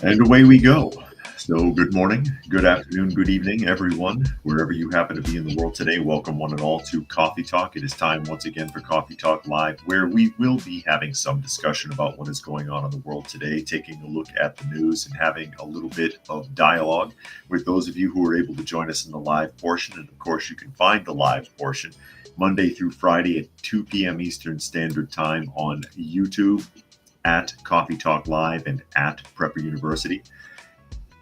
And away we go. So, good morning, good afternoon, good evening, everyone, wherever you happen to be in the world today. Welcome, one and all, to Coffee Talk. It is time once again for Coffee Talk Live, where we will be having some discussion about what is going on in the world today, taking a look at the news and having a little bit of dialogue with those of you who are able to join us in the live portion. And of course, you can find the live portion Monday through Friday at 2 p.m. Eastern Standard Time on YouTube at Coffee Talk Live and at Prepper University,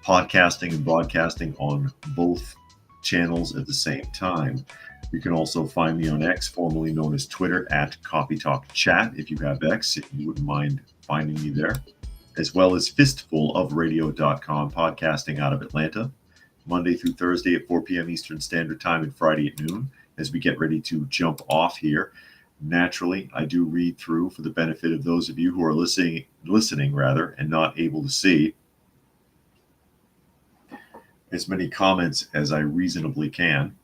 podcasting and broadcasting on both channels at the same time. You can also find me on X, formerly known as Twitter, at Coffee Talk Chat. If you have X, if you wouldn't mind finding me there, as well as fistfulofradio.com, podcasting out of Atlanta, Monday through Thursday at 4 p.m. Eastern Standard Time and Friday at noon, as we get ready to jump off here. Naturally, I do read through for the benefit of those of you who are listening and not able to see as many comments as I reasonably can.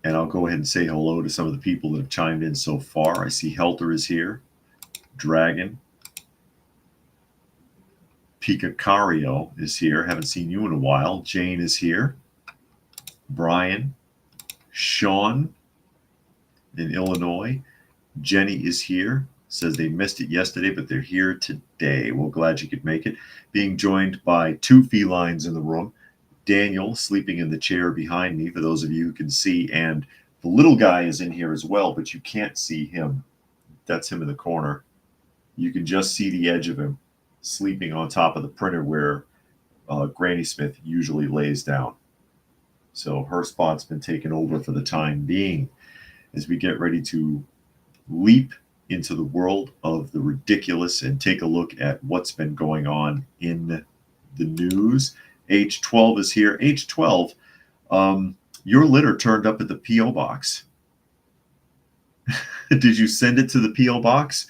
And I'll go ahead and say hello to some of the people that have chimed in so far. I see Helter is here, Dragon, Picacario is here. Haven't seen you in a while. Jane is here. Brian, Sean in Illinois. Jenny is here. Says they missed it yesterday, but they're here today. Well, glad you could make it. Being joined by two felines in the room. Daniel sleeping in the chair behind me, for those of you who can see, and the little guy is in here as well, but you can't see him. That's him in the corner. You can just see the edge of him sleeping on top of the printer where Granny Smith usually lays down. So her spot's been taken over for the time being as we get ready to leap into the world of the ridiculous and take a look at what's been going on in the news. H12 is here. H12, your litter turned up at the P.O. box. Did you send it to the P.O. box?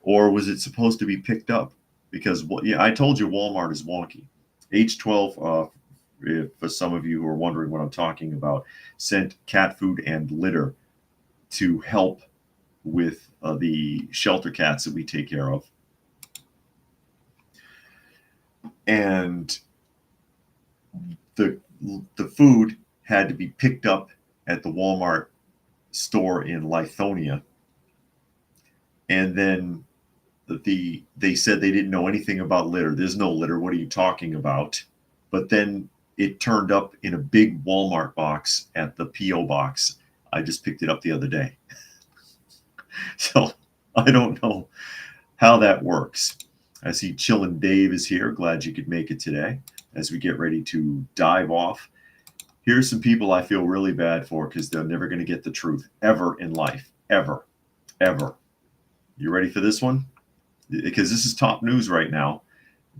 Or was it supposed to be picked up? Because, yeah, I told you Walmart is wonky. H12, for some of you who are wondering what I'm talking about, sent cat food and litter to help with the shelter cats that we take care of. And the food had to be picked up at the Walmart store in Lithonia. And then they said they didn't know anything about litter. There's no litter. What are you talking about? But then it turned up in a big Walmart box at the P.O. box. I just picked it up the other day. So I don't know how that works. I see Chillin' Dave is here. Glad you could make it today as we get ready to dive off. Here's some people I feel really bad for because they're never going to get the truth ever in life. Ever. Ever. You ready for this one? Because this is top news right now.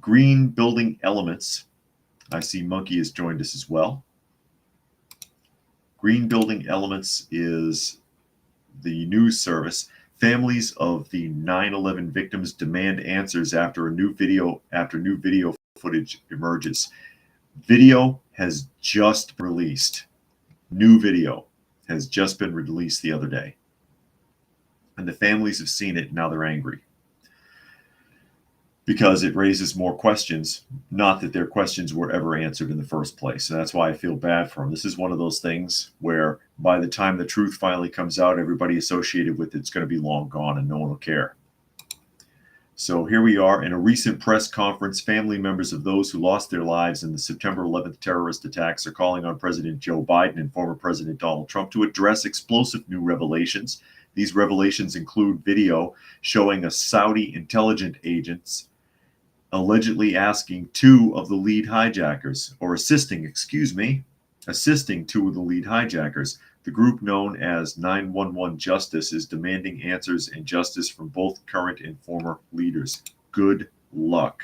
Green building elements. I see Monkey has joined us as well. Green building elements is the news service. Families of the 9/11 victims demand answers after new video footage emerges. Video has just released. New video has just been released the other day. And the families have seen it, and now they're angry. Because it raises more questions, not that their questions were ever answered in the first place. And that's why I feel bad for them. This is one of those things where by the time the truth finally comes out, everybody associated with it's going to be long gone and no one will care. So here we are in a recent press conference. Family members of those who lost their lives in the September 11th terrorist attacks are calling on President Joe Biden and former President Donald Trump to address explosive new revelations. These revelations include video showing a Saudi intelligence agents allegedly asking two of the lead hijackers, or assisting two of the lead hijackers. The group known as 911 Justice is demanding answers and justice from both current and former leaders. Good luck.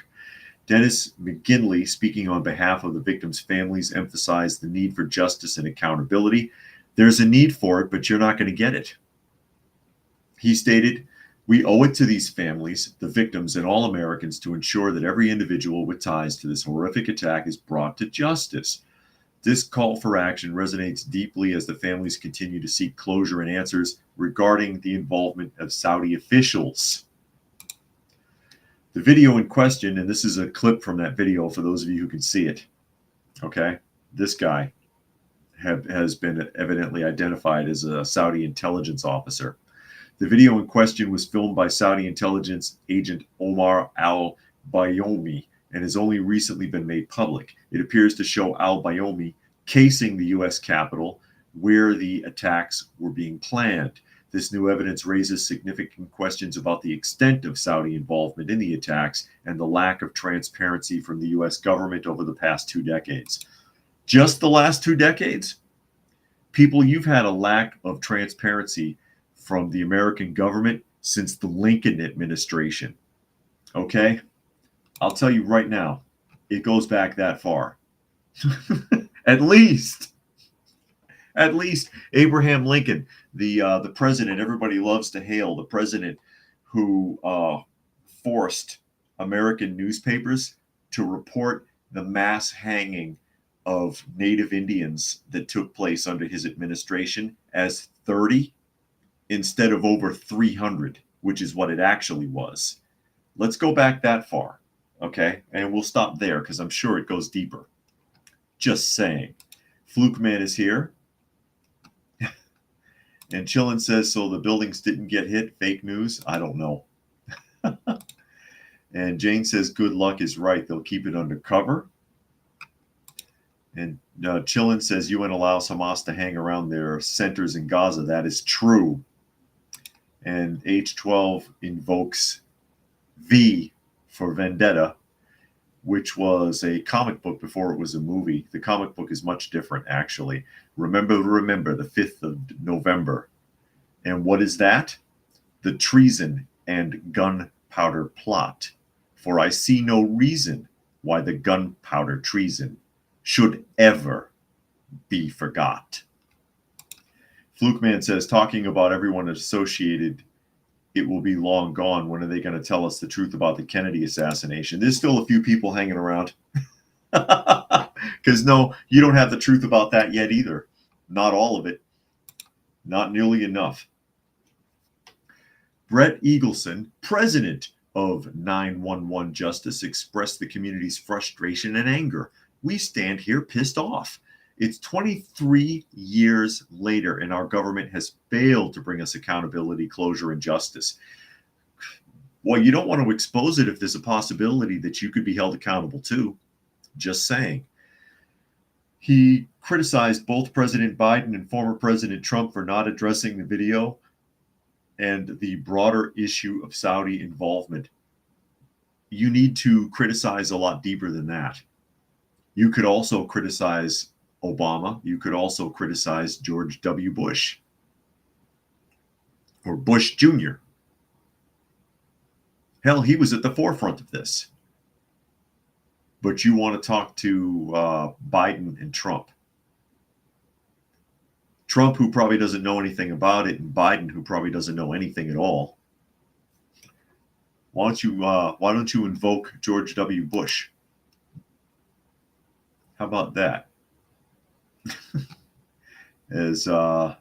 Dennis McGinley, speaking on behalf of the victims' families, emphasized the need for justice and accountability. There's a need for it, but you're not going to get it. He stated, "We owe it to these families, the victims, and all Americans to ensure that every individual with ties to this horrific attack is brought to justice. This call for action resonates deeply as the families continue to seek closure and answers regarding the involvement of Saudi officials." The video in question, and this is a clip from that video for those of you who can see it, okay? This guy has been evidently identified as a Saudi intelligence officer. The video in question was filmed by Saudi intelligence agent Omar al-Bayoumi and has only recently been made public. It appears to show al-Bayoumi casing the U.S. Capitol where the attacks were being planned. This new evidence raises significant questions about the extent of Saudi involvement in the attacks and the lack of transparency from the U.S. government over the past 2 decades. Just the last 2 decades? People, you've had a lack of transparency from the American government since the Lincoln administration. Okay? I'll tell you right now, it goes back that far. At least Abraham Lincoln, the president everybody loves to hail, the president who forced American newspapers to report the mass hanging of Native Indians that took place under his administration as 30 instead of over 300, which is what it actually was. Let's go back that far, okay? And we'll stop there because I'm sure it goes deeper. Just saying. Fluke Man is here. And Chillin says, so the buildings didn't get hit. Fake news? I don't know. And Jane says, good luck is right. They'll keep it undercover. And Chillin says, UN allows Hamas to hang around their centers in Gaza. That is true. And H12 invokes V for Vendetta, which was a comic book before it was a movie. The comic book is much different, actually. Remember, the 5th of November. And what is that? The treason and gunpowder plot. For I see no reason why the gunpowder treason should ever be forgot. Fluke Man says, talking about everyone associated, it will be long gone. When are they going to tell us the truth about the Kennedy assassination? There's still a few people hanging around. Because no, you don't have the truth about that yet either. Not all of it. Not nearly enough. Brett Eagleson, president of 911 Justice, expressed the community's frustration and anger. We stand here pissed off. It's 23 years later, and our government has failed to bring us accountability, closure, and justice. Well, you don't want to expose it if there's a possibility that you could be held accountable too. Just saying. He criticized both President Biden and former President Trump for not addressing the video and the broader issue of Saudi involvement. You need to criticize a lot deeper than that. You could also criticize Obama. You could also criticize George W. Bush or Bush Jr. Hell, he was at the forefront of this. But you want to talk to Biden and Trump. Trump, who probably doesn't know anything about it, and Biden, who probably doesn't know anything at all. Why don't you invoke George W. Bush? How about that? As I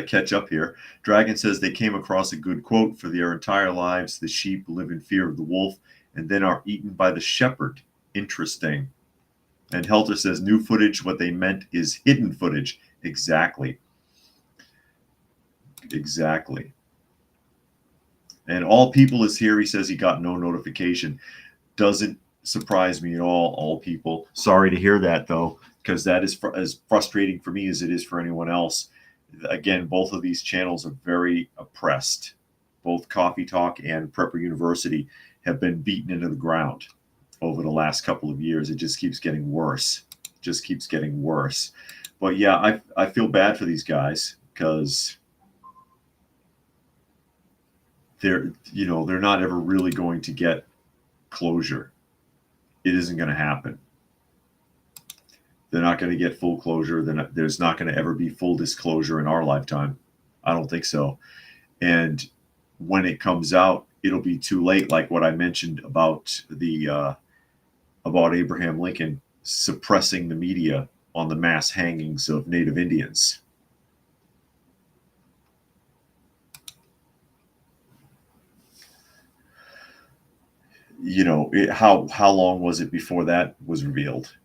catch up here, Dragon says they came across a good quote: for their entire lives, the sheep live in fear of the wolf and then are eaten by the shepherd. Interesting. And Helter says new footage, what they meant is hidden footage. Exactly. And All People is here. He says he got no notification. Doesn't surprise me at all, All People. Sorry to hear that, though, because that is as frustrating for me as it is for anyone else. Again, both of these channels are very oppressed. Both Coffee Talk and Prepper University have been beaten into the ground over the last couple of years. It just keeps getting worse. But yeah, I feel bad for these guys because they're not ever really going to get closure. It isn't going to happen. They're not going to get full closure. There's not going to ever be full disclosure in our lifetime. I don't think so. And when it comes out, it'll be too late. Like what I mentioned about about Abraham Lincoln suppressing the media on the mass hangings of Native Indians. how long was it before that was revealed?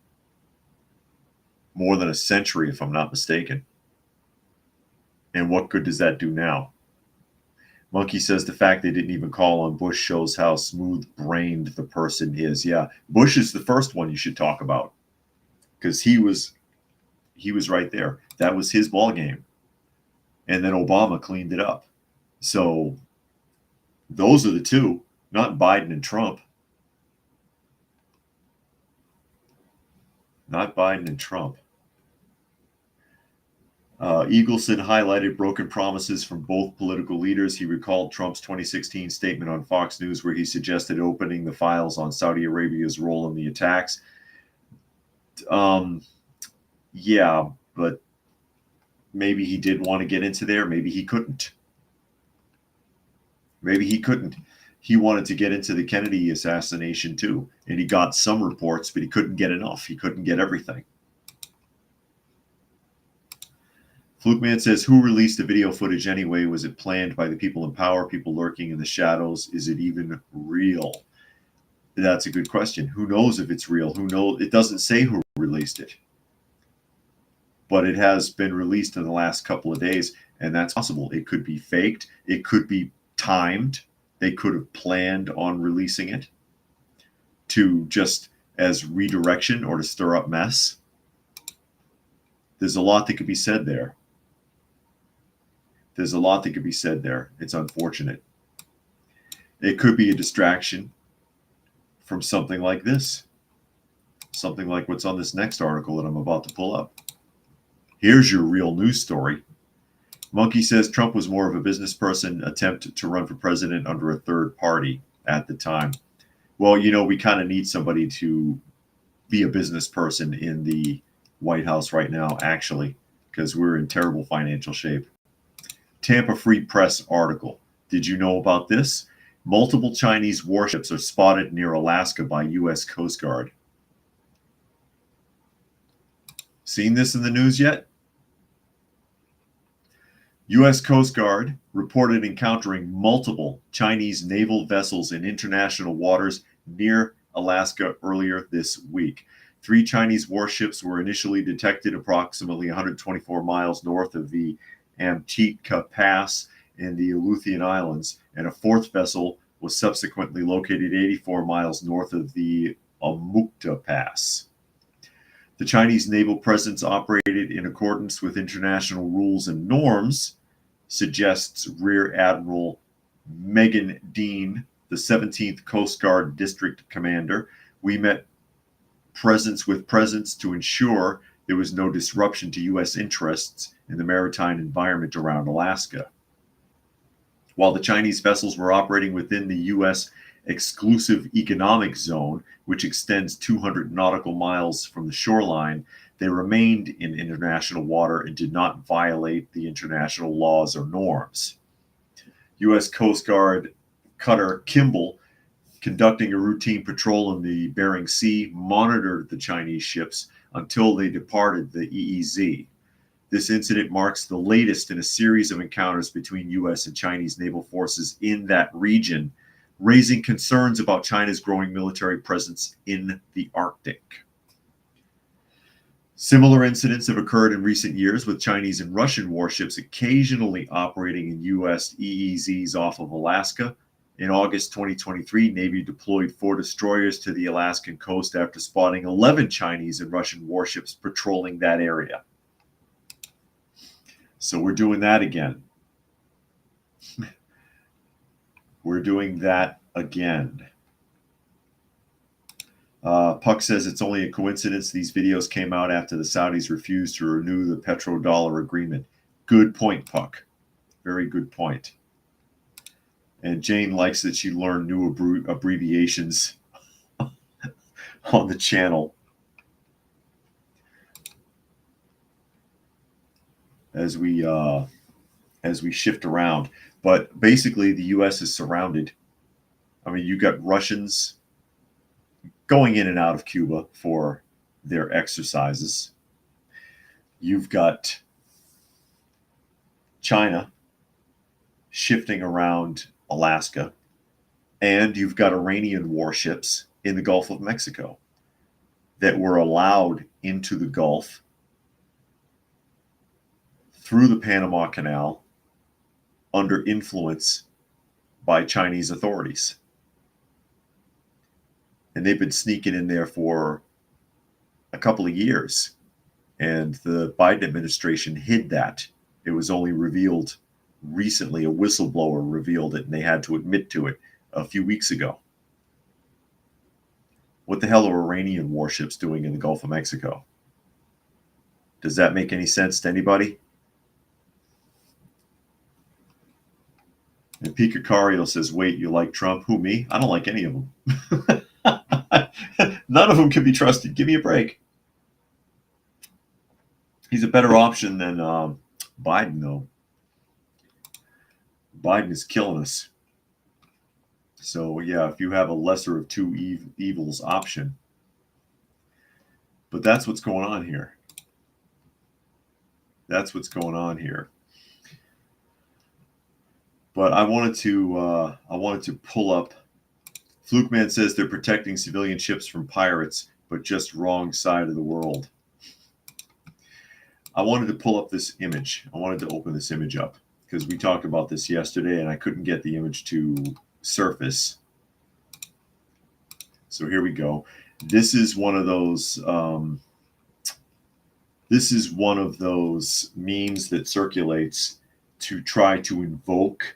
More than a century, if I'm not mistaken. And what good does that do now? Monkey says the fact they didn't even call on Bush shows how smooth-brained the person is. Yeah, Bush is the first one you should talk about because he was right there. That was his ball game, and then Obama cleaned it up. So those are the two, not Biden and Trump. Not Biden and Trump. Eagleson highlighted broken promises from both political leaders. He recalled Trump's 2016 statement on Fox News where he suggested opening the files on Saudi Arabia's role in the attacks. Yeah, but maybe he did want to get into there. Maybe he couldn't. Maybe he couldn't. He wanted to get into the Kennedy assassination too, and he got some reports, but he couldn't get enough. He couldn't get everything. Flukeman says, who released the video footage anyway? Was it planned by the people in power, people lurking in the shadows? Is it even real? That's a good question. Who knows if it's real? Who knows? It doesn't say who released it. But it has been released in the last couple of days, and that's possible. It could be faked. It could be timed. They could have planned on releasing it to just as redirection or to stir up mess. There's a lot that could be said there. There's a lot that could be said there. It's unfortunate. It could be a distraction from something like this. Something like what's on this next article that I'm about to pull up. Here's your real news story. Monkey says Trump was more of a business person, attempt to run for president under a third party at the time. Well, we kind of need somebody to be a business person in the White House right now, actually, because we're in terrible financial shape. Tampa Free Press article. Did you know about this? Multiple Chinese warships are spotted near Alaska by U.S. Coast Guard. Seen this in the news yet? U.S. Coast Guard reported encountering multiple Chinese naval vessels in international waters near Alaska earlier this week. 3 Chinese warships were initially detected approximately 124 miles north of the Amchitka Pass in the Aleutian Islands, and a 4th vessel was subsequently located 84 miles north of the Amukta Pass. The Chinese naval presence operated in accordance with international rules and norms, suggests Rear Admiral Megan Dean, the 17th Coast Guard District Commander. We met presence to ensure there was no disruption to U.S. interests in the maritime environment around Alaska. While the Chinese vessels were operating within the U.S. exclusive economic zone, which extends 200 nautical miles from the shoreline, they remained in international water and did not violate the international laws or norms. U.S. Coast Guard cutter Kimball, conducting a routine patrol in the Bering Sea, monitored the Chinese ships until they departed the EEZ. This incident marks the latest in a series of encounters between U.S. and Chinese naval forces in that region, raising concerns about China's growing military presence in the Arctic. Similar incidents have occurred in recent years, with Chinese and Russian warships occasionally operating in U.S. EEZs off of Alaska. In August 2023, Navy deployed 4 destroyers to the Alaskan coast after spotting 11 Chinese and Russian warships patrolling that area. So we're doing that again. We're doing that again. Puck says it's only a coincidence these videos came out after the Saudis refused to renew the petrodollar agreement. Good point, Puck. Very good point. And Jane likes that she learned new abbreviations on the channel as we shift around. But basically, the U.S. is surrounded. I mean, you got Russians going in and out of Cuba for their exercises. You've got China shifting around Alaska. And you've got Iranian warships in the Gulf of Mexico that were allowed into the Gulf through the Panama Canal under influence by Chinese authorities. And they've been sneaking in there for a couple of years. And the Biden administration hid that. It was only revealed recently. A whistleblower revealed it, and they had to admit to it a few weeks ago. What the hell are Iranian warships doing in the Gulf of Mexico? Does that make any sense to anybody? And Picacario says, wait, you like Trump? Who, me? I don't like any of them. None of them can be trusted. Give me a break. He's a better option than Biden, though. Biden is killing us. So, yeah, if you have a lesser of two evils option. But that's what's going on here. That's what's going on here. But I wanted to pull up. Flukeman says they're protecting civilian ships from pirates, but just wrong side of the world. I wanted to pull up this image. I wanted to open this image up because we talked about this yesterday and I couldn't get the image to surface. So here we go. This is one of those. This is one of those memes that circulates to try to invoke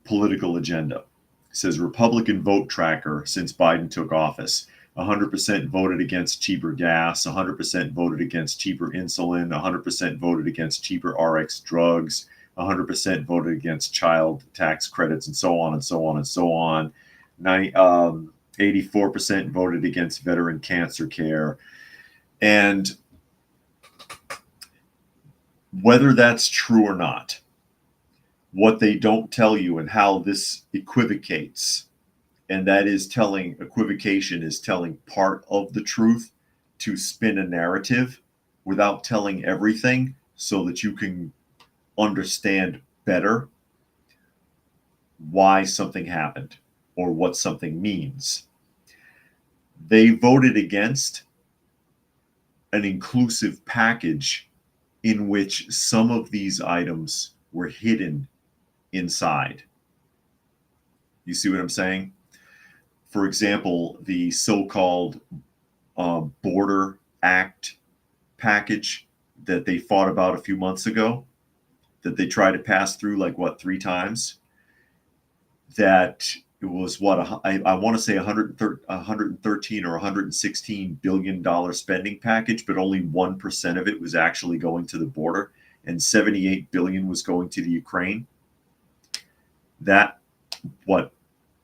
political agenda. It says Republican vote tracker since Biden took office. 100% voted against cheaper gas, 100% voted against cheaper insulin, 100% voted against cheaper RX drugs, 100% voted against child tax credits, and so on and so on and so on. 84% voted against veteran cancer care. And whether that's true or not, what they don't tell you and how this equivocates, and that is equivocation is telling part of the truth to spin a narrative without telling everything so that you can understand better why something happened or what something means. They voted against an inclusive package in which some of these items were hidden inside. You see what I'm saying? For example, the so-called Border Act package that they fought about a few months ago, that they tried to pass through 3 times, that it was I want to say 113 or 116 billion dollar spending package, but only 1% of it was actually going to the border, and 78 billion was going to the Ukraine. That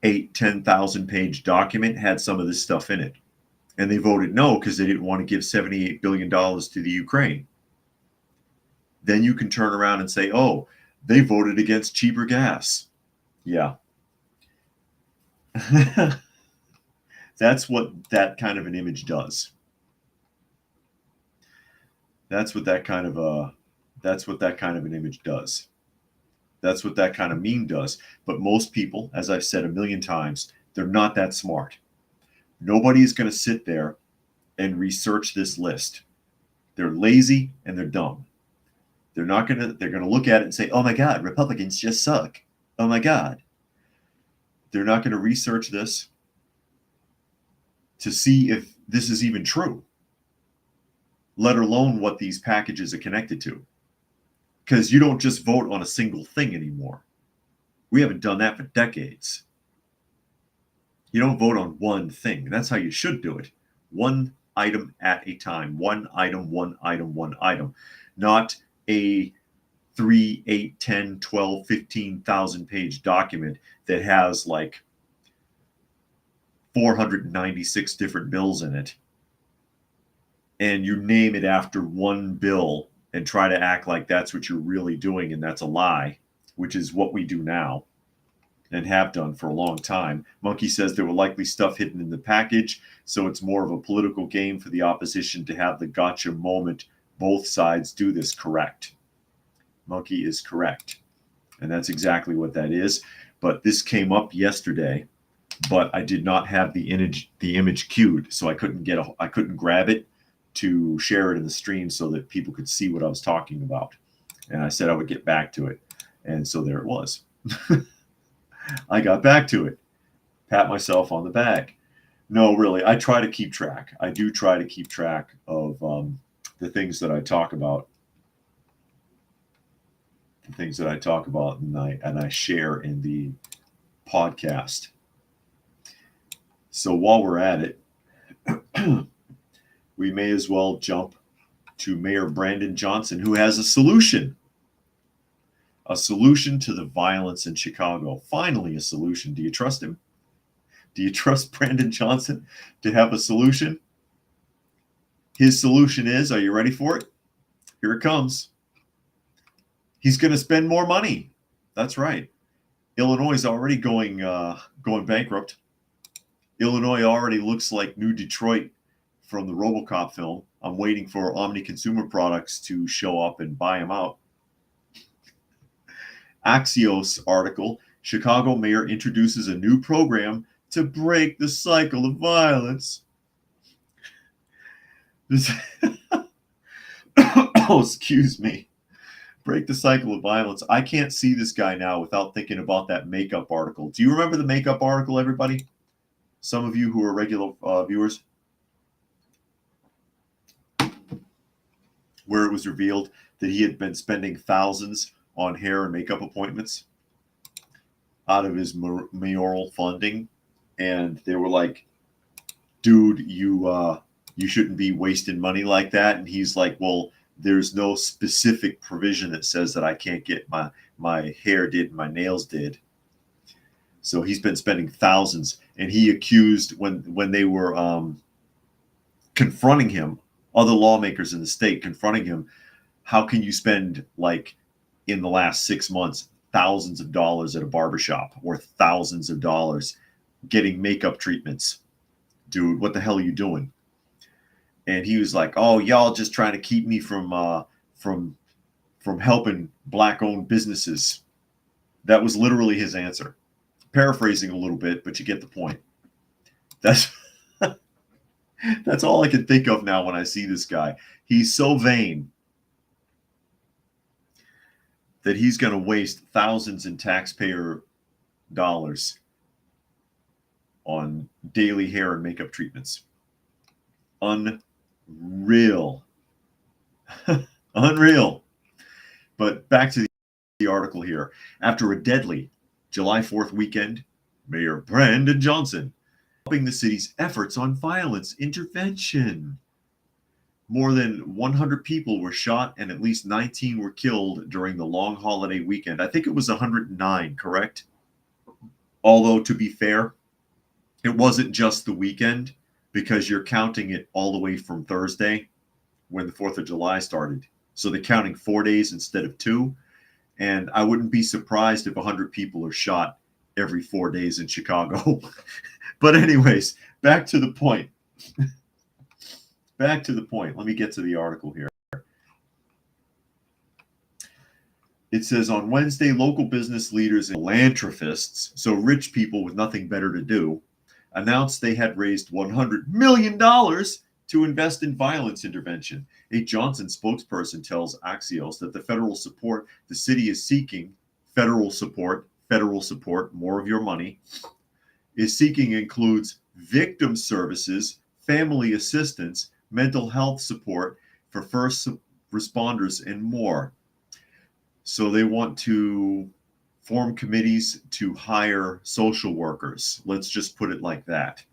10,000 page document had some of this stuff in it, and they voted no because they didn't want to give $78 billion to the Ukraine. Then you can turn around and say, oh, they voted against cheaper gas. Yeah. That's what that kind of an image does. That's what that kind of an image does. That's what that kind of meme does. But most people, as I've said a million times, they're not that smart. Nobody's going to sit there and research this list. They're lazy and they're dumb. They're going to look at it and say, oh my God, Republicans just suck. Oh my God. They're not going to research this to see if this is even true, let alone what these packages are connected to. Because you don't just vote on a single thing anymore. We haven't done that for decades. You don't vote on one thing. That's how you should do it. One item at a time. One item, one item, one item. Not a 3, 8, 10, 12, 15,000 page document that has 496 different bills in it. And you name it after one bill and try to act like that's what you're really doing, and that's a lie, which is what we do now and have done for a long time. Monkey says there were likely stuff hidden in the package, so it's more of a political game for the opposition to have the gotcha moment. Both sides do this. Correct. Monkey is correct. And that's exactly what that is. but this came up yesterday, but I did not have the image queued, so I couldn't grab it to share it in the stream so that people could see what I was talking about. And I said I would get back to it, and so there it was. I got back to it. Pat myself on the back. No, really, I try to keep track. I do try to keep track of the things that I talk about. The things that I talk about and I share in the podcast. So while we're at it, we may as well jump to Mayor Brandon Johnson, who has a solution to the violence in Chicago. Finally, a solution. Do you trust him? Do you trust Brandon Johnson to have a solution? His solution is, are you ready for it? Here it comes. He's going to spend more money. That's right. Illinois is already going bankrupt. Illinois already looks like New Detroit from the RoboCop film. I'm waiting for Omni Consumer Products to show up and buy them out. Axios article, Chicago mayor introduces a new program to break the cycle of violence. Oh, excuse me. Break the cycle of violence. I can't see this guy now without thinking about that makeup article. Do you remember the makeup article, everybody? Some of you who are regular viewers, where it was revealed that he had been spending thousands on hair and makeup appointments out of his mayoral funding, and they were like, "Dude, you shouldn't be wasting money like that." And he's like, "Well, there's no specific provision that says that I can't get my hair did and my nails did." So he's been spending thousands, and he accused when they were confronting him, other lawmakers in the state confronting him, how can you spend, like, in the last 6 months, thousands of dollars at a barbershop or thousands of dollars getting makeup treatments? Dude, what the hell are you doing? And he was like, "Oh, y'all just trying to keep me from helping black-owned businesses." That was literally his answer. Paraphrasing a little bit, but you get the point. That's that's all I can think of now when I see this guy. He's so vain that he's going to waste thousands in taxpayer dollars on daily hair and makeup treatments. Unreal. Unreal. But back to the article here. After a deadly July 4th weekend, Mayor Brandon Johnson helping the city's efforts on violence intervention. More than 100 people were shot and at least 19 were killed during the long holiday weekend. I think it was 109, correct? Although, to be fair, it wasn't just the weekend, because you're counting it all the way from Thursday when the 4th of July started. So they're counting 4 days instead of 2. And I wouldn't be surprised if 100 people are shot every 4 days in Chicago. But anyways, back to the point. Back to the point. Let me get to the article here. It says, on Wednesday, local business leaders and philanthropists, so rich people with nothing better to do, announced they had raised $100 million to invest in violence intervention. A Johnson spokesperson tells Axios that the federal support the city is seeking, federal support, more of your money, is seeking includes victim services, family assistance, mental health support for first responders, and more. So they want to form committees to hire social workers. Let's just put it like that.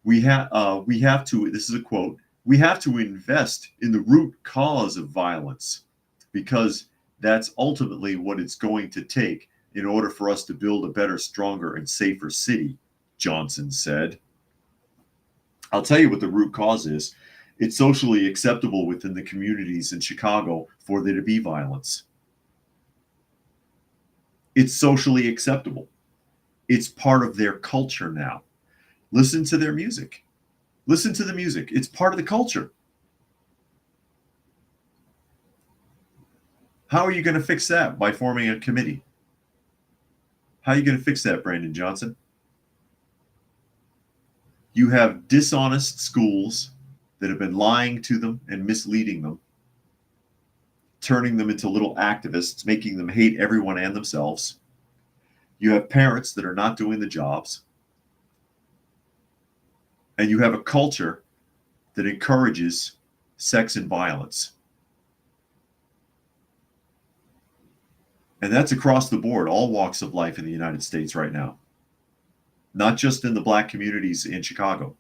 We have to, this is a quote, we have to invest in the root cause of violence, because that's ultimately what it's going to take in order for us to build a better, stronger, and safer city, Johnson said. I'll tell you what the root cause is. It's socially acceptable within the communities in Chicago for there to be violence. It's socially acceptable. It's part of their culture now. Listen to their music. Listen to the music. It's part of the culture. How are you going to fix that? By forming a committee. How are you going to fix that, Brandon Johnson? You have dishonest schools that have been lying to them and misleading them, turning them into little activists, making them hate everyone and themselves. You have parents that are not doing the jobs. And you have a culture that encourages sex and violence. And that's across the board, all walks of life in the United States right now. Not just in the black communities in Chicago.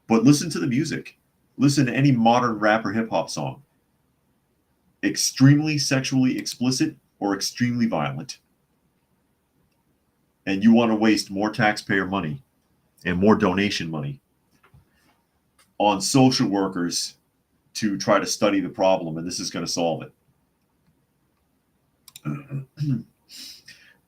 But listen to the music. Listen to any modern rap or hip hop song. Extremely sexually explicit or extremely violent. And you want to waste more taxpayer money and more donation money on social workers to try to study the problem, and this is going to solve it.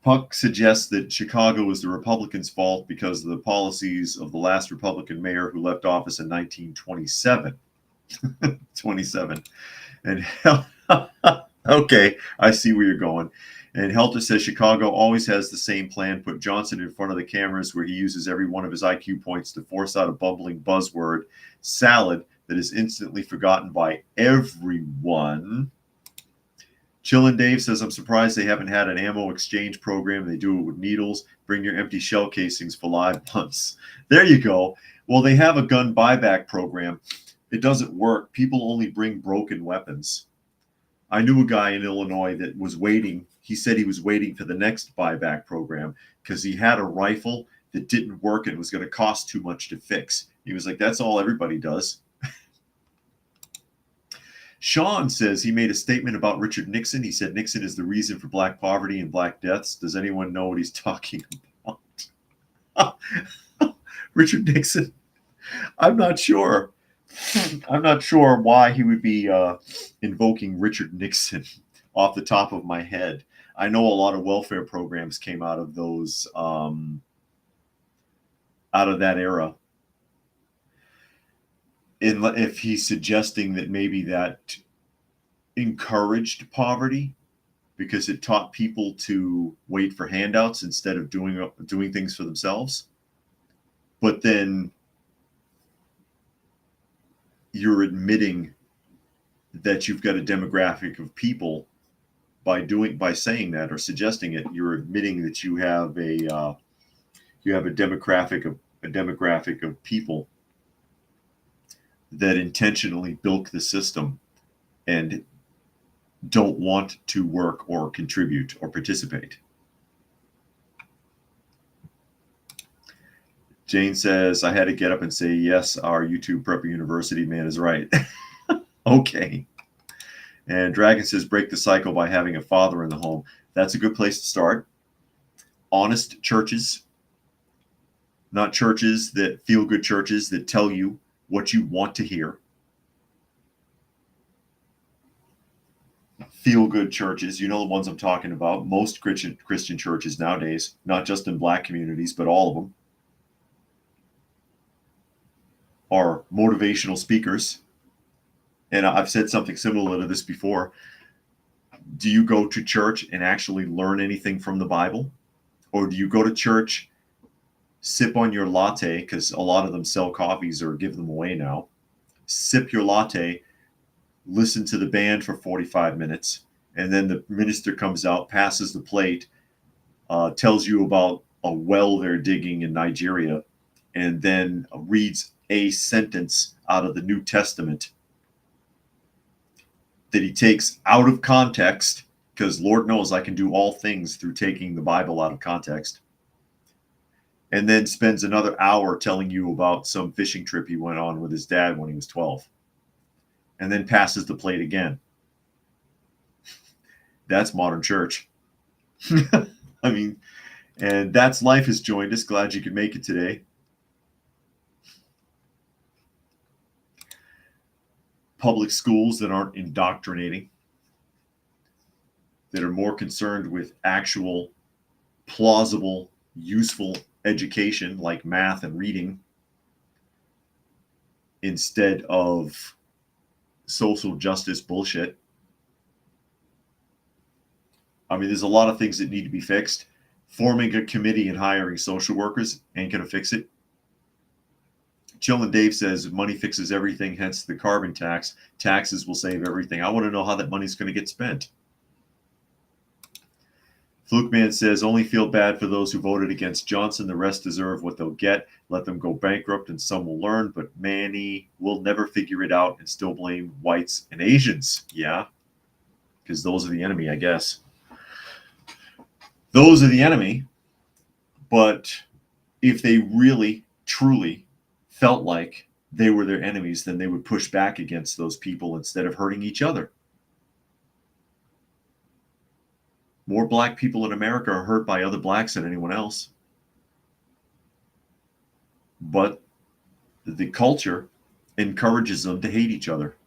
Puck suggests that Chicago is the Republicans' fault because of the policies of the last Republican mayor who left office in 1927. 27. And okay, I see where you're going. And Helter says Chicago always has the same plan. Put Johnson in front of the cameras where he uses every one of his IQ points to force out a bumbling buzzword salad that is instantly forgotten by everyone. Chillin' Dave says, I'm surprised they haven't had an ammo exchange program. They do it with needles. Bring your empty shell casings for live months. There you go. Well, they have a gun buyback program. It doesn't work. People only bring broken weapons. I knew a guy in Illinois that was waiting. He said he was waiting for the next buyback program because he had a rifle that didn't work and it was going to cost too much to fix. He was like, that's all everybody does. Sean says he made a statement about Richard Nixon. He said Nixon is the reason for black poverty and black deaths. Does anyone know what he's talking about? Richard Nixon? I'm not sure. I'm not sure why he would be invoking Richard Nixon off the top of my head. I know a lot of welfare programs came out of those, out of that era. If he's suggesting that maybe that encouraged poverty because it taught people to wait for handouts instead of doing things for themselves, but then you're admitting that you've got a demographic of people by saying that or suggesting it. You're admitting that you have a demographic of people that intentionally bilk the system and don't want to work or contribute or participate. Jane says, I had to get up and say, yes, our YouTube Prepper University man is right. Okay. And Dragon says, break the cycle by having a father in the home. That's a good place to start. Honest churches, not churches that feel good churches that tell you what you want to hear. Feel good churches, you know the ones I'm talking about. Most Christian churches nowadays, not just in black communities, but all of them, are motivational speakers. And I've said something similar to this before. Do you go to church and actually learn anything from the Bible? Or do you go to church, sip on your latte, because a lot of them sell coffees or give them away now, sip your latte, listen to the band for 45 minutes, and then the minister comes out, passes the plate, tells you about a well they're digging in Nigeria, and then reads a sentence out of the New Testament that he takes out of context, because Lord knows I can do all things through taking the Bible out of context, and then spends another hour telling you about some fishing trip he went on with his dad when he was 12, and then passes the plate again. That's modern church. I mean, and that's Life Has Joined Us. Glad you could make it today. Public schools that aren't indoctrinating, that are more concerned with actual, plausible, useful education like math and reading instead of social justice bullshit. I mean, there's a lot of things that need to be fixed. Forming a committee and hiring social workers ain't going to fix it. Chillin' Dave says money fixes everything, hence the carbon tax. Taxes will save everything. I want to know how that money's going to get spent. Fluke Man says, only feel bad for those who voted against Johnson. The rest deserve what they'll get. Let them go bankrupt and some will learn. But Manny will never figure it out and still blame whites and Asians. Yeah, because those are the enemy, I guess. Those are the enemy. But if they really, truly felt like they were their enemies, then they would push back against those people instead of hurting each other. More black people in America are hurt by other blacks than anyone else. But the culture encourages them to hate each other.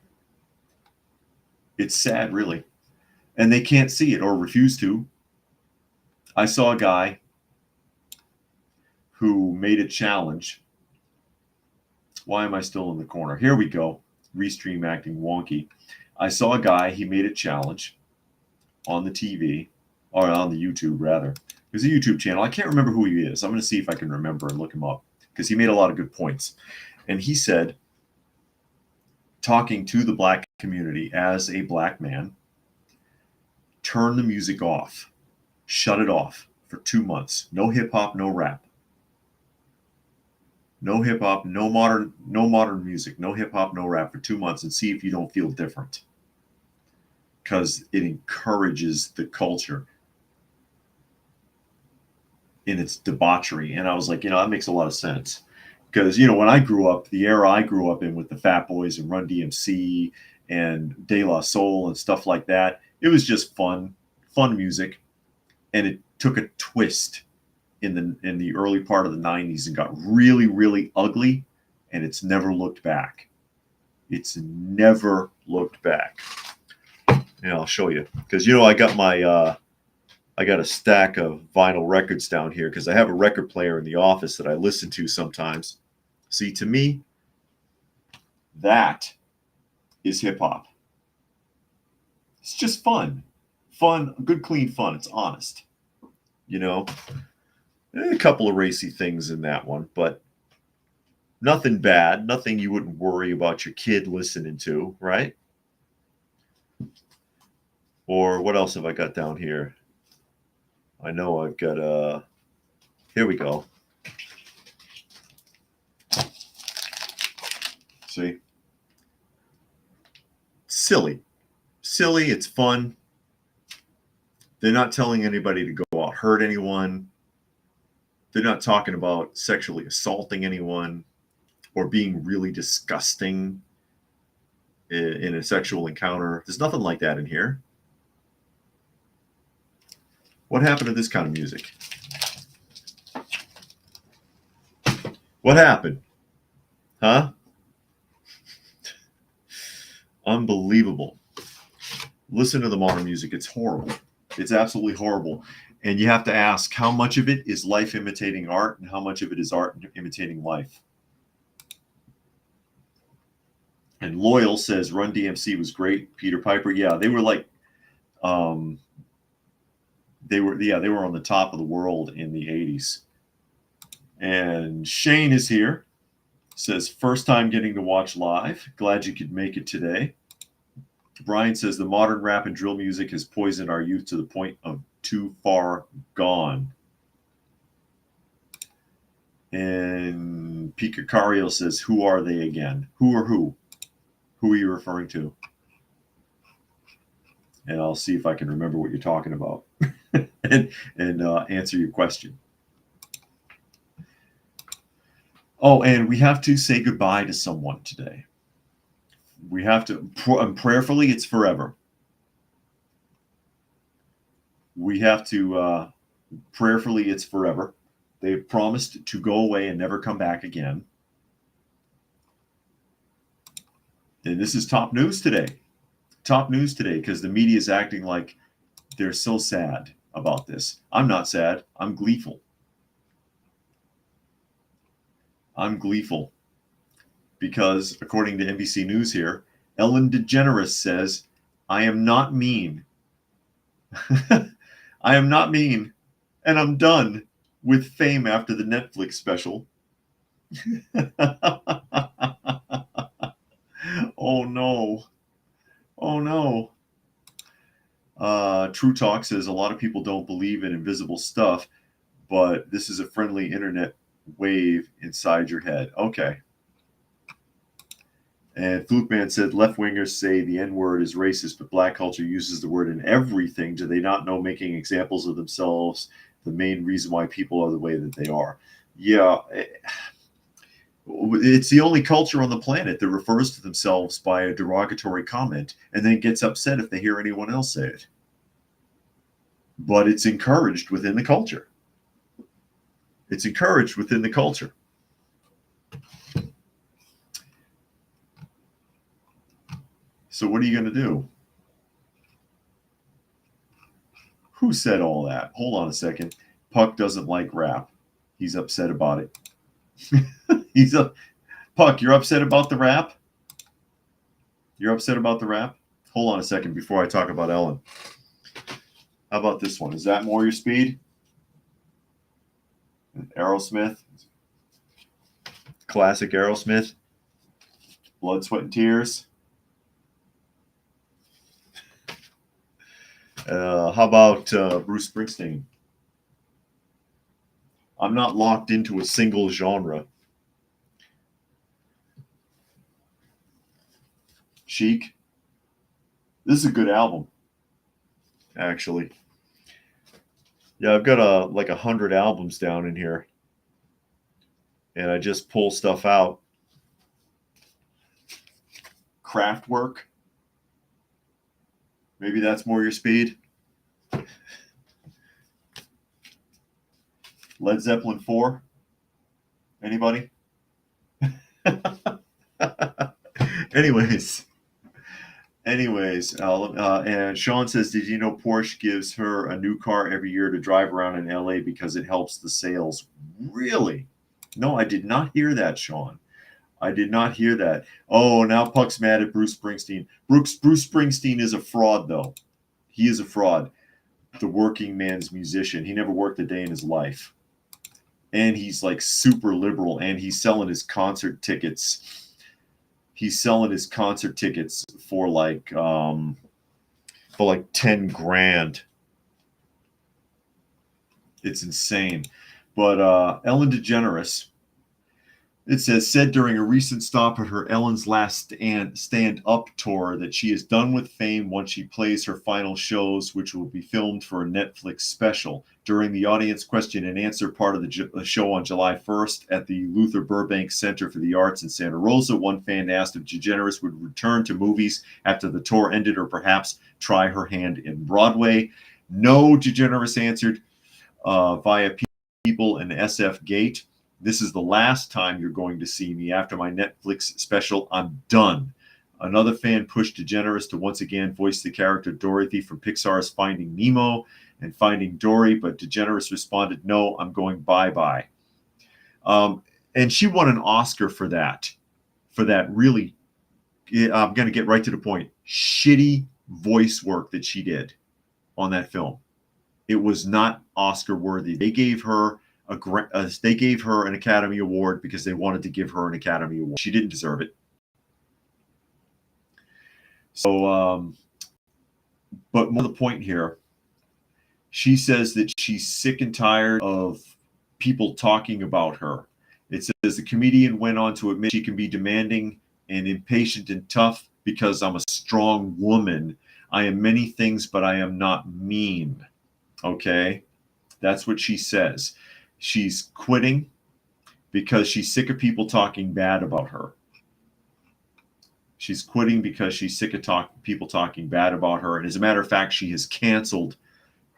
It's sad, really. And they can't see it or refuse to. I saw a guy who made a challenge. Why am I still in the corner? Here we go. Restream acting wonky. I saw a guy, he made a challenge on the TV, or on the YouTube, rather. There's a YouTube channel. I can't remember who he is. I'm going to see if I can remember and look him up, because he made a lot of good points. And he said, talking to the black community as a black man, turn the music off. Shut it off for 2 months. No hip-hop, no rap. No hip-hop, no modern music. No hip-hop, no rap for 2 months, and see if you don't feel different. Because it encourages the culture in its debauchery. And I was like, that makes a lot of sense. Because, when I grew up, the era I grew up in with the Fat Boys and Run DMC and De La Soul and stuff like that, it was just fun music. And it took a twist in the early part of the 90s and got really, really ugly. And it's never looked back. It's never looked back. And I'll show you. Because, I got I got a stack of vinyl records down here because I have a record player in the office that I listen to sometimes. See, to me, that is hip hop. It's just fun, good, clean fun. It's honest, A couple of racy things in that one, but nothing bad, nothing you wouldn't worry about your kid listening to, right? Or what else have I got down here? I know I've got here we go. See? Silly, it's fun. They're not telling anybody to go out hurt anyone. They're not talking about sexually assaulting anyone or being really disgusting in a sexual encounter. There's nothing like that in here. What happened to this kind of music? What happened? Huh? Unbelievable. Listen to the modern music. It's horrible. It's absolutely horrible. And you have to ask, how much of it is life imitating art and how much of it is art imitating life? And Loyal says Run DMC was great. Peter Piper, yeah, they were like, they were on the top of the world in the 80s. And Shane is here. Says, first time getting to watch live. Glad you could make it today. Brian says, the modern rap and drill music has poisoned our youth to the point of too far gone. And Picacario says, who are they again? Who or who? Who are you referring to? And I'll see if I can remember what you're talking about and answer your question. Oh, and we have to say goodbye to someone today. We have to, prayerfully, it's forever. We have to, prayerfully, it's forever. They've promised to go away and never come back again. And this is top news today. Top news today, because the media is acting like they're so sad about this. I'm not sad. I'm gleeful. I'm gleeful because, according to NBC News here, Ellen DeGeneres says, I am not mean. I am not mean. And I'm done with fame after the Netflix special. Oh no. Oh no. True Talk says a lot of people don't believe in invisible stuff, but this is a friendly internet wave inside your head. Okay. And Flukeman said left wingers say the N word is racist, but black culture uses the word in everything. Do they not know making examples of themselves the main reason why people are the way that they are? Yeah, it's the only culture on the planet that refers to themselves by a derogatory comment and then gets upset if they hear anyone else say it. But it's encouraged within the culture. It's encouraged within the culture. So what are you going to do? Who said all that? Hold on a second. Puck doesn't like rap. He's upset about it. He's a Puck. You're upset about the rap? You're upset about the rap? Hold on a second before I talk about Ellen. How about this one? Is that more your speed? Aerosmith. Classic Aerosmith. Blood, Sweat, and Tears. How about Bruce Springsteen? I'm not locked into a single genre. Chic. This is a good album, actually. Yeah, I've got like 100 albums down in here, and I just pull stuff out. Kraftwerk. Maybe that's more your speed. Led Zeppelin 4. Anybody? Anyways, and Sean says, did you know Porsche gives her a new car every year to drive around in LA because it helps the sales? Really? No, I did not hear that, Sean. I did not hear that. Oh, now Puck's mad at Bruce Springsteen. Bruce Springsteen is a fraud, though. He is a fraud. The working man's musician. He never worked a day in his life. And he's like super liberal, and he's selling his concert tickets. He's selling his concert tickets for like 10 grand. It's insane. But Ellen DeGeneres, it said during a recent stop at her Ellen's Last Stand-Up tour that she is done with fame once she plays her final shows, which will be filmed for a Netflix special. During the audience question and answer part of the show on July 1st at the Luther Burbank Center for the Arts in Santa Rosa, one fan asked if DeGeneres would return to movies after the tour ended or perhaps try her hand in Broadway. No, DeGeneres answered via People and SF Gate. This is the last time you're going to see me. After my Netflix special, I'm done. Another fan pushed DeGeneres to once again voice the character Dorothy from Pixar's Finding Nemo and Finding Dory, but DeGeneres responded, no, I'm going bye-bye. And she won an Oscar for that really, I'm going to get right to the point, shitty voice work that she did on that film. It was not Oscar worthy. They gave her an Academy Award because they wanted to give her an Academy Award. She didn't deserve it. So, but more to the point here, she says that she's sick and tired of people talking about her. It says the comedian went on to admit she can be demanding and impatient and tough because I'm a strong woman. I am many things, but I am not mean. Okay? That's what she says. She's quitting because she's sick of people talking bad about her. She's quitting because she's sick of people talking bad about her. And as a matter of fact, she has canceled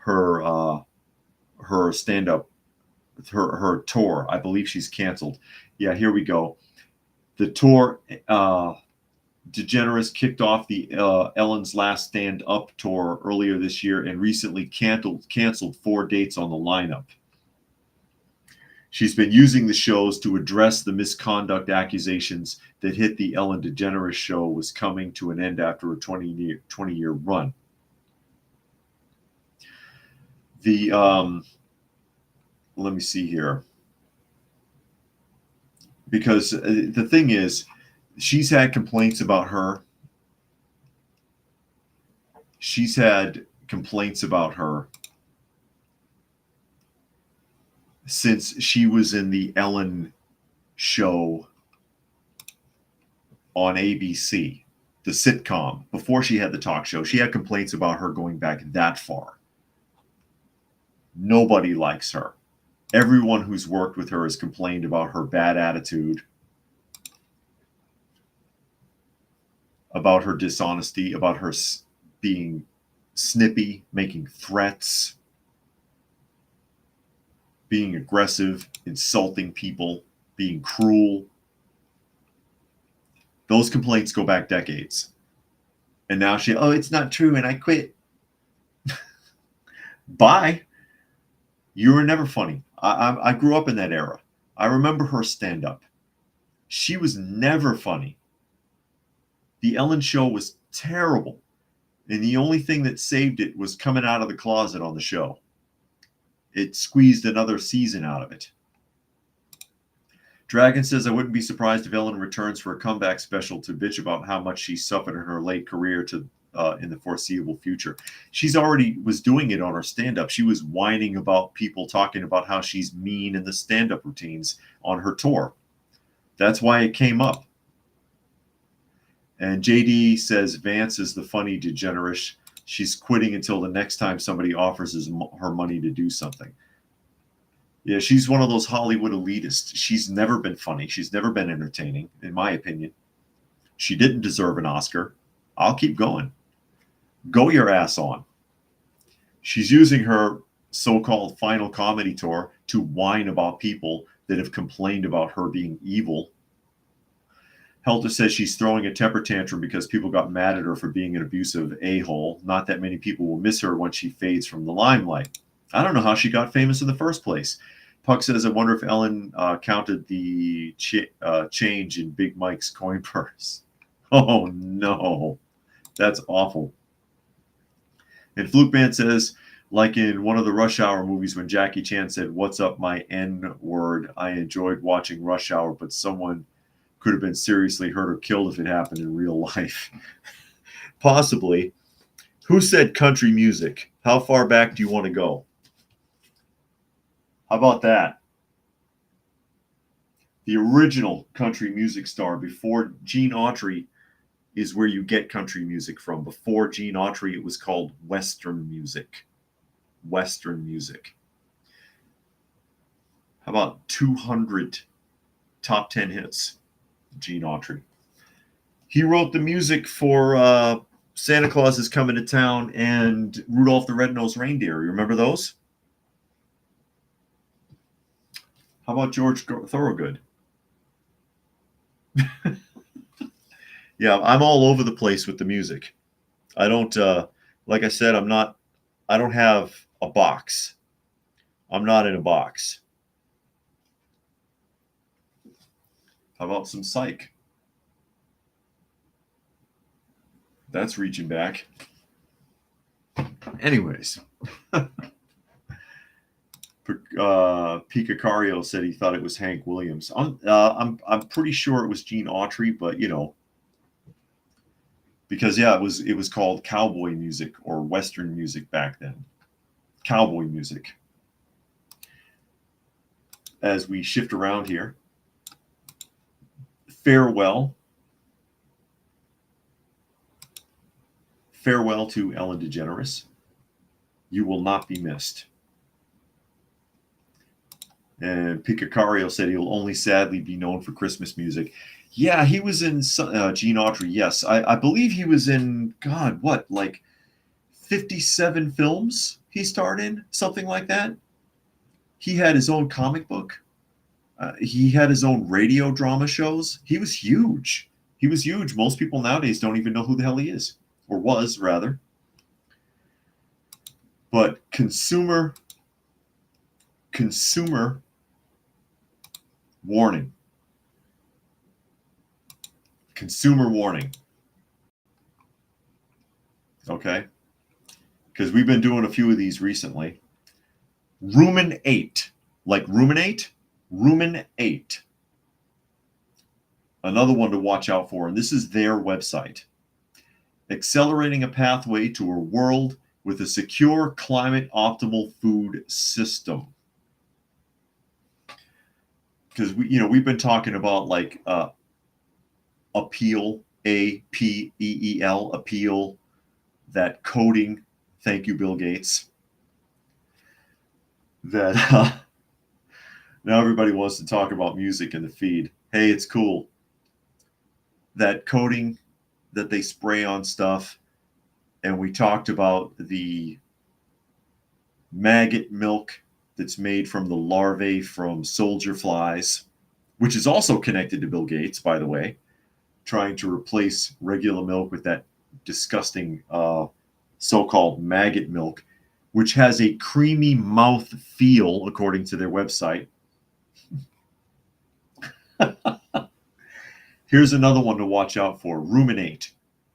her stand-up, her tour. I believe she's canceled. Yeah, here we go. The tour, DeGeneres kicked off the Ellen's Last Stand-Up tour earlier this year and recently canceled 4 dates on the lineup. She's been using the shows to address the misconduct accusations that hit the Ellen DeGeneres show was coming to an end after a 20-year run. The let me see here. Because the thing is, she's had complaints about her. She's had complaints about her since she was in the Ellen show on ABC, the sitcom. Before she had the talk show, she had complaints about her going back that far. Nobody likes her. Everyone who's worked with her has complained about her bad attitude, about her dishonesty, about her being snippy, making threats, being aggressive, insulting people, being cruel. Those complaints go back decades. And now it's not true and I quit. Bye. You were never funny. I grew up in that era. I remember her stand up. She was never funny. The Ellen show was terrible. And the only thing that saved it was coming out of the closet on the show. It squeezed another season out of it. Dragon says, I wouldn't be surprised if Ellen returns for a comeback special to bitch about how much she suffered in her late career in the foreseeable future. She's already was doing it on her stand-up. She was whining about people talking about how she's mean in the stand-up routines on her tour. That's why it came up. And JD says, Vance is the funny degenerate. She's quitting until the next time somebody offers her money to do something. Yeah, she's one of those Hollywood elitists. She's never been funny. She's never been entertaining, in my opinion. She didn't deserve an Oscar. I'll keep going. Go your ass on. She's using her so-called final comedy tour to whine about people that have complained about her being evil. Helter says she's throwing a temper tantrum because people got mad at her for being an abusive a-hole. Not that many people will miss her once she fades from the limelight. I don't know how she got famous in the first place. Puck says, I wonder if Ellen counted the change in Big Mike's coin purse. Oh, no. That's awful. And Fluke Man says, like in one of the Rush Hour movies when Jackie Chan said, what's up my N-word? I enjoyed watching Rush Hour, but someone could have been seriously hurt or killed if it happened in real life. Possibly. Who said country music? How far back do you want to go? How about that? The original country music star before Gene Autry is where you get country music from. Before Gene Autry, it was called Western music. Western music. How about 200 top 10 hits? Gene Autry. He wrote the music for Santa Claus is Coming to Town and Rudolph the Red-Nosed Reindeer. You remember those? How about George Thorogood? Yeah, I'm all over the place with the music. I don't, like I said, I don't have a box. I'm not in a box. How about some Psych? That's reaching back. Anyways. Picacario said he thought it was Hank Williams. I'm pretty sure it was Gene Autry, but because it was called cowboy music or Western music back then. Cowboy music. As we shift around here, farewell to Ellen DeGeneres. You will not be missed. And Picacario said he'll only sadly be known for Christmas music. Yeah, he was in Gene Autry. Yes, I believe he was in, God, what, like 57 films he starred in? Something like that. He had his own comic book. He had his own radio drama shows. He was huge. He was huge. Most people nowadays don't even know who the hell he is. Or was, rather. But consumer warning. Consumer warning. Okay? Because we've been doing a few of these recently. Ruminate. Like ruminate. Another one to watch out for, and this is their website. Accelerating a pathway to a world with a secure, climate optimal food system. Because we've been talking about like appeal, APEEL, appeal, that coding. Thank you, Bill Gates. That now everybody wants to talk about music in the feed. Hey, it's cool. That coating that they spray on stuff, and we talked about the maggot milk that's made from the larvae from soldier flies, which is also connected to Bill Gates, by the way, trying to replace regular milk with that disgusting so-called maggot milk, which has a creamy mouth feel, according to their website. Here's another one to watch out for. Ruminate.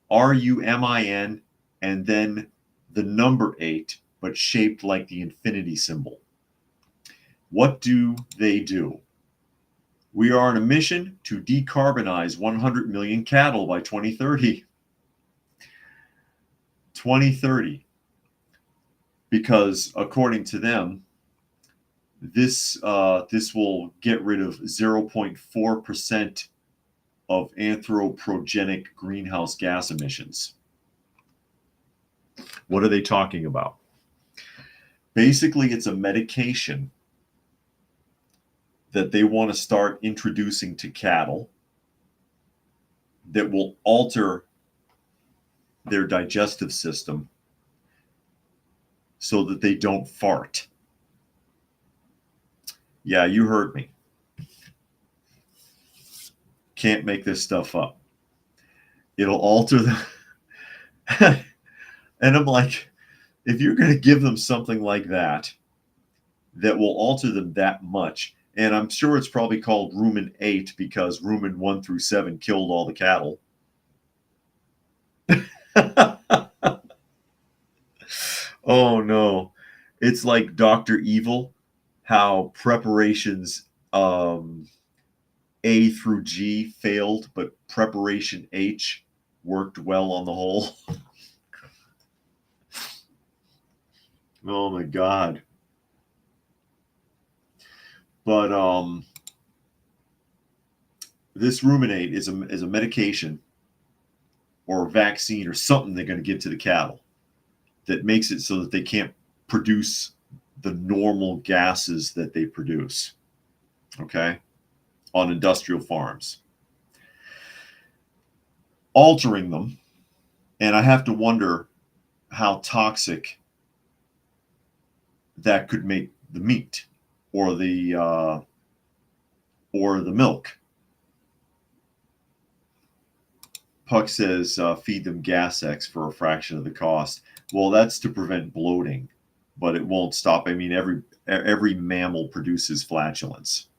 RUMIN, and then the number 8, but shaped like the infinity symbol. What do they do? We are on a mission to decarbonize 100 million cattle by 2030. 2030. Because according to them, this will get rid of 0.4% of anthropogenic greenhouse gas emissions. What are they talking about? Basically, it's a medication that they want to start introducing to cattle that will alter their digestive system so that they don't fart. Yeah, you heard me. Can't make this stuff up. It'll alter the... And I'm like, if you're going to give them something like that will alter them that much, and I'm sure it's probably called Rumen 8 because Rumen 1 through 7 killed all the cattle. Oh no. It's like Dr. Evil, how preparations A through G failed, but preparation H worked well on the whole. Oh my God. But this ruminate is a medication or a vaccine or something they're going to give to the cattle that makes it so that they can't produce the normal gases that they produce, okay, on industrial farms. Altering them, and I have to wonder how toxic that could make the meat or the milk. Puck says feed them Gas X for a fraction of the cost. Well, that's to prevent bloating, but it won't stop. I mean, every mammal produces flatulence.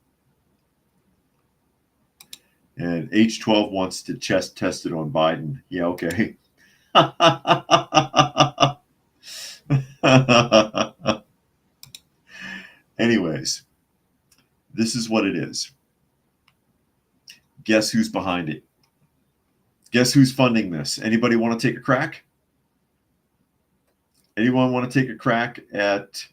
And H12 wants to chest test it on Biden. Yeah, okay. Anyways, this is what it is. Guess who's behind it? Guess who's funding this? Anybody want to take a crack? Anyone want to take a crack at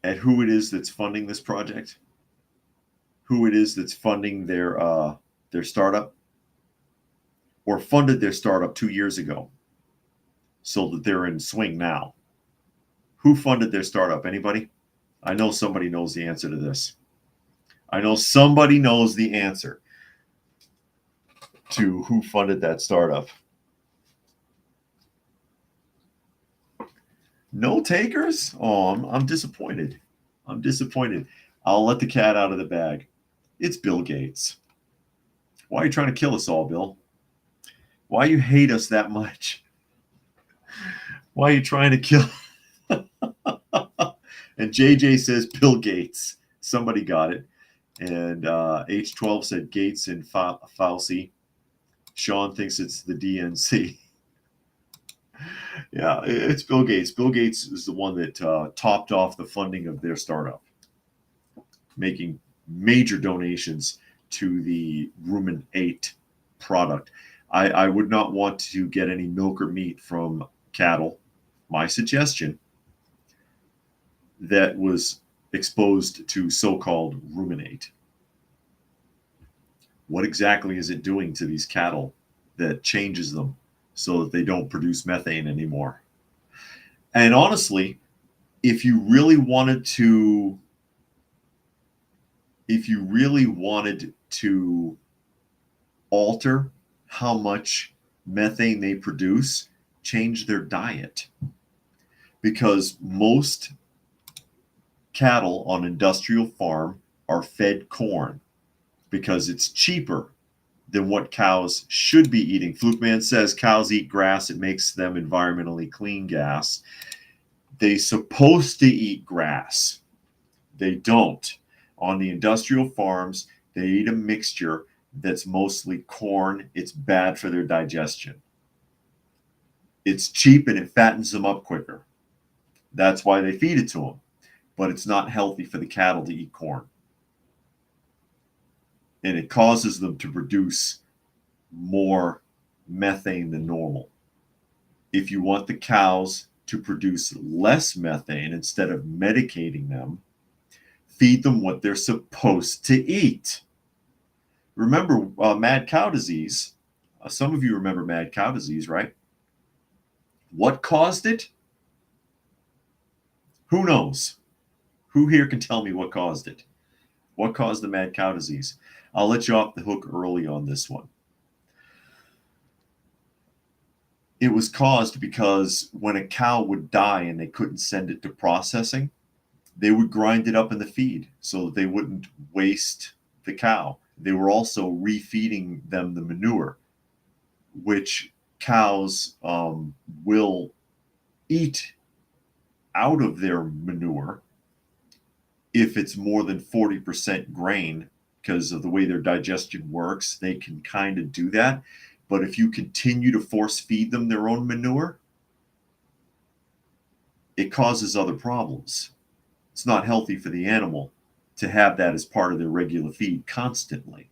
who it is that's funding this project? Who it is that's funding their startup? Or funded their startup 2 years ago so that they're in swing now? Who funded their startup? Anybody? I know somebody knows the answer to this. I know somebody knows the answer to who funded that startup. No takers? Oh, I'm disappointed. I'm disappointed. I'll let the cat out of the bag. It's Bill Gates. Why are you trying to kill us all, Bill? Why you hate us that much? Why are you trying to kill? And JJ says Bill Gates. Somebody got it. And H12 said Gates and Fauci. Sean thinks it's the DNC. Yeah, it's Bill Gates. Bill Gates is the one that topped off the funding of their startup, making major donations to the ruminate product. I would not want to get any milk or meat from cattle. My suggestion that was exposed to so-called ruminate. What exactly is it doing to these cattle that changes them so that they don't produce methane anymore? And honestly, if you really wanted to alter how much methane they produce, change their diet. Because most cattle on industrial farm are fed corn because it's cheaper than what cows should be eating. Flukeman says cows eat grass. It makes them environmentally clean gas. They're supposed to eat grass. They don't. On the industrial farms, they eat a mixture that's mostly corn. It's bad for their digestion. It's cheap and it fattens them up quicker. That's why they feed it to them. But it's not healthy for the cattle to eat corn. And it causes them to produce more methane than normal. If you want the cows to produce less methane instead of medicating them, feed them what they're supposed to eat. Remember mad cow disease. Some of you remember mad cow disease, right? What caused it? Who knows? Who here can tell me what caused it? What caused the mad cow disease? I'll let you off the hook early on this one. It was caused because when a cow would die and they couldn't send it to processing, they would grind it up in the feed so that they wouldn't waste the cow. They were also refeeding them the manure, which cows will eat out of their manure if it's more than 40% grain. Because of the way their digestion works, they can kind of do that. But if you continue to force feed them their own manure, it causes other problems. It's not healthy for the animal to have that as part of their regular feed constantly.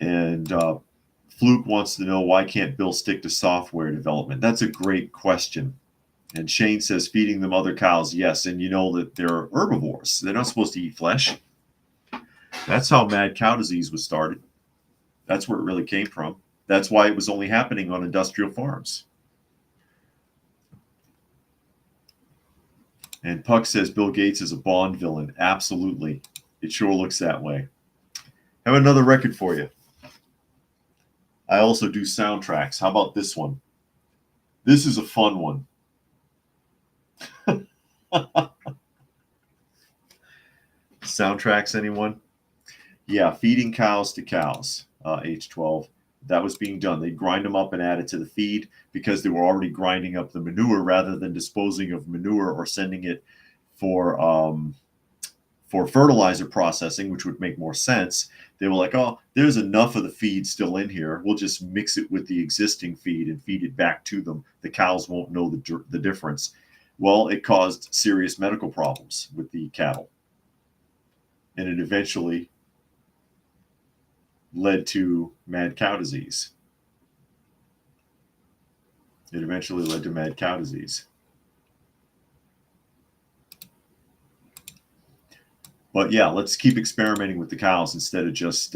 And Fluke wants to know, why can't Bill stick to software development? That's a great question. And Shane says feeding them other cows. Yes, and you know that they're herbivores. They're not supposed to eat flesh. That's how mad cow disease was started. That's where it really came from. That's why it was only happening on industrial farms. And Puck says Bill Gates is a Bond villain. Absolutely. It sure looks that way. I have another record for you. I also do soundtracks. How about this one? This is a fun one. Soundtracks, anyone? Yeah, feeding cows to cows, H12. That was being done. They'd grind them up and add it to the feed because they were already grinding up the manure rather than disposing of manure or sending it for fertilizer processing, which would make more sense. They were like, oh, there's enough of the feed still in here. We'll just mix it with the existing feed and feed it back to them. The cows won't know the difference. Well, it caused serious medical problems with the cattle. And it eventually led to mad cow disease. It eventually led to mad cow disease. But yeah, let's keep experimenting with the cows instead of just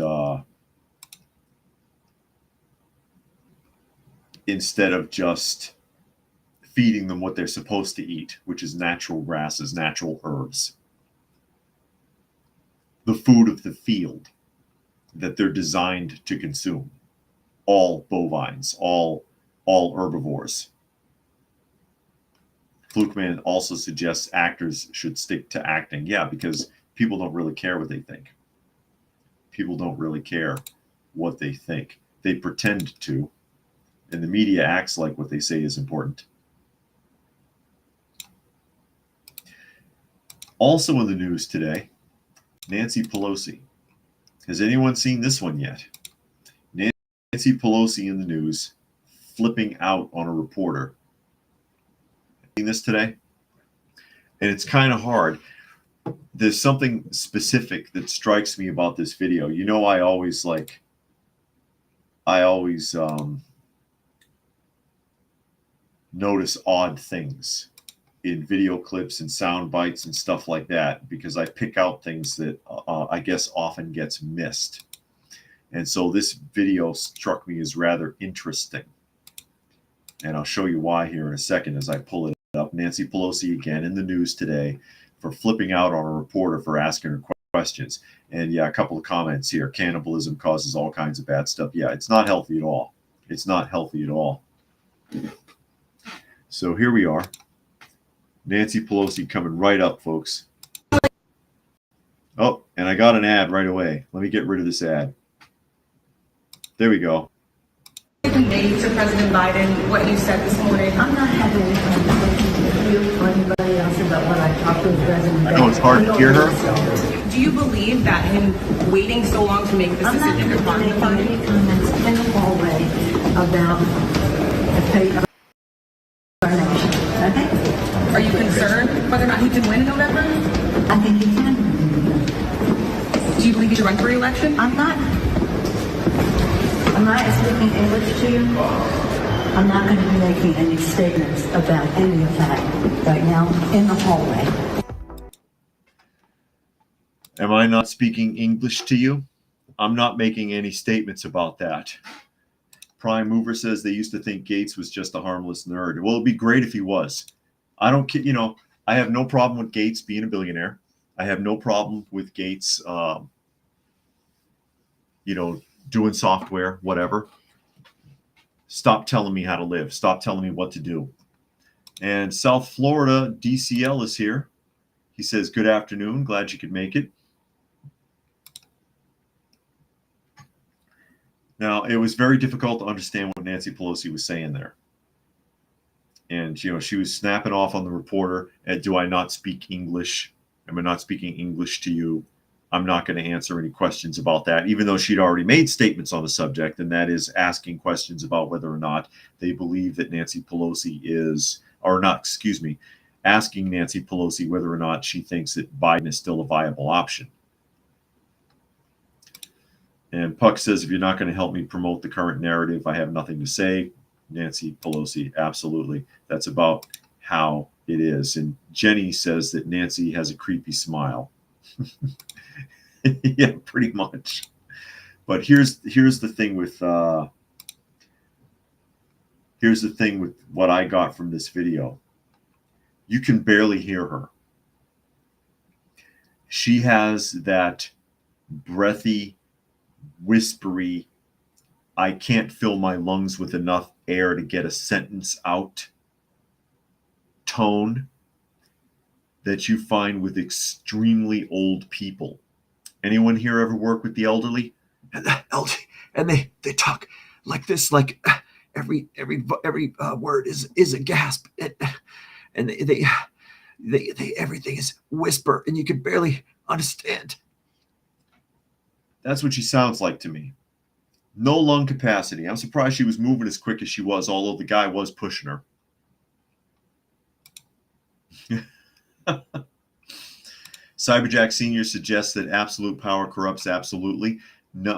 feeding them what they're supposed to eat, which is natural grasses, natural herbs. The food of the field that they're designed to consume. All bovines, all herbivores. Flukeman also suggests actors should stick to acting. Yeah, because people don't really care what they think. People don't really care what they think. They pretend to, and the media acts like what they say is important. Also in the news today, Nancy Pelosi. Has anyone seen this one yet? Nancy Nancy Pelosi in the news, flipping out on a reporter. Seeing this today? And it's kind of hard. There's something specific that strikes me about this video. You know, I always notice odd things in video clips and sound bites and stuff like that, because I pick out things that I guess often gets missed. And so this video struck me as rather interesting. And I'll show you why here in a second as I pull it up. Nancy Pelosi again in the news today for flipping out on a reporter for asking her questions. And yeah, a couple of comments here. Cannibalism causes all kinds of bad stuff. Yeah, it's not healthy at all. It's not healthy at all. So here we are. Nancy Pelosi coming right up, folks. Oh, and I got an ad right away. Let me get rid of this ad. There we go. Convey to President Biden what you said this morning. I'm not having any conversation with you or anybody else about what I talked to the president. I know it's hard to hear her. Do you believe that him waiting so long to make this decision is part of the I'm not making any comments in the hallway about the fate of our nation. Okay? Are you concerned whether or not he can win in November? I think he can. Do you believe he should run for re-election? I'm not speaking English to you. I'm not going to be making any statements about any of that right now in the hallway. Am I not speaking English to you? I'm not making any statements about that. Prime Mover says they used to think Gates was just a harmless nerd. Well, it'd be great if he was. I don't, I have no problem with Gates being a billionaire. I have no problem with Gates, doing software, whatever. Stop telling me how to live. Stop telling me what to do. And South Florida, DCL is here. He says, good afternoon. Glad you could make it. Now, it was very difficult to understand what Nancy Pelosi was saying there. And, she was snapping off on the reporter. And do I not speak English? Am I not speaking English to you? I'm not going to answer any questions about that, even though she'd already made statements on the subject, and that is asking questions about whether or not they believe that Nancy Pelosi asking Nancy Pelosi whether or not she thinks that Biden is still a viable option. And Puck says, if you're not going to help me promote the current narrative, I have nothing to say. Nancy Pelosi, absolutely. That's about how it is. And Jenny says that Nancy has a creepy smile. Yeah, pretty much. But here's the thing with what I got from this video. You can barely hear her. She has that breathy, whispery, I can't fill my lungs with enough air to get a sentence out tone that you find with extremely old people. Anyone here ever work with the elderly? And they talk like this, like every word is a gasp, and they everything is whisper, and you can barely understand. That's what she sounds like to me. No lung capacity. I'm surprised she was moving as quick as she was, although the guy was pushing her. Cyberjack Senior suggests that absolute power corrupts absolutely. No,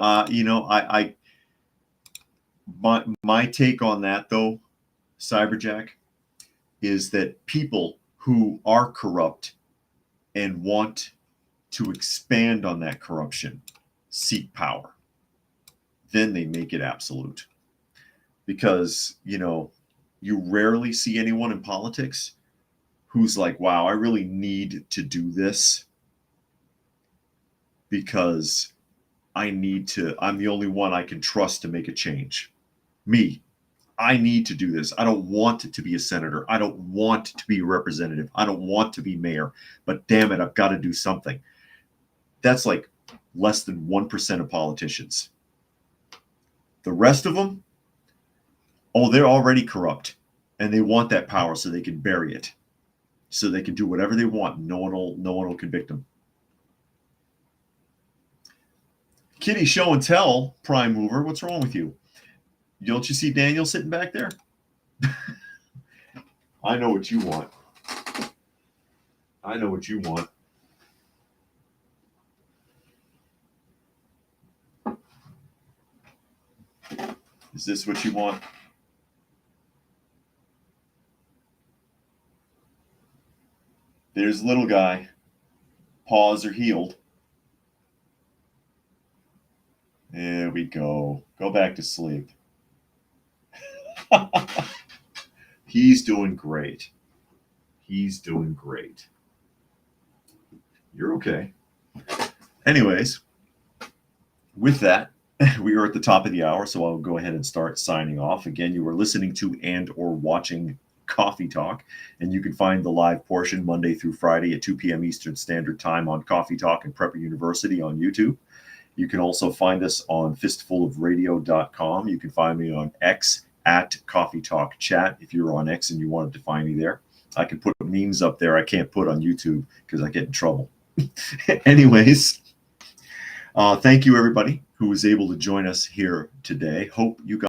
my take on that though, Cyberjack, is that people who are corrupt and want to expand on that corruption seek power. Then they make it absolute. Because, you rarely see anyone in politics who's like, wow, I really need to do this because I'm the only one I can trust to make a change. Me, I need to do this. I don't want to be a senator. I don't want to be a representative. I don't want to be mayor, but damn it, I've got to do something. That's like less than 1% of politicians. The rest of them, they're already corrupt and they want that power so they can bury it. So they can do whatever they want. No one will convict them. Kitty Show and Tell, Prime Mover, what's wrong with you? Don't you see Daniel sitting back there? I know what you want. I know what you want. Is this what you want? There's little guy. Paws are healed. There we go. Go back to sleep. He's doing great. He's doing great. You're okay. Anyways, with that, we are at the top of the hour, so I'll go ahead and start signing off. Again, you are listening to and or watching Coffee Talk, and you can find the live portion Monday through Friday at 2 p.m. Eastern Standard Time on Coffee Talk and Prepper University on YouTube. You can also find us on fistfulofradio.com. You can find me on X at Coffee Talk Chat if you're on X and you wanted to find me there. I can put memes up there I can't put on YouTube because I get in trouble. Anyways, thank you everybody who was able to join us here today. Hope you guys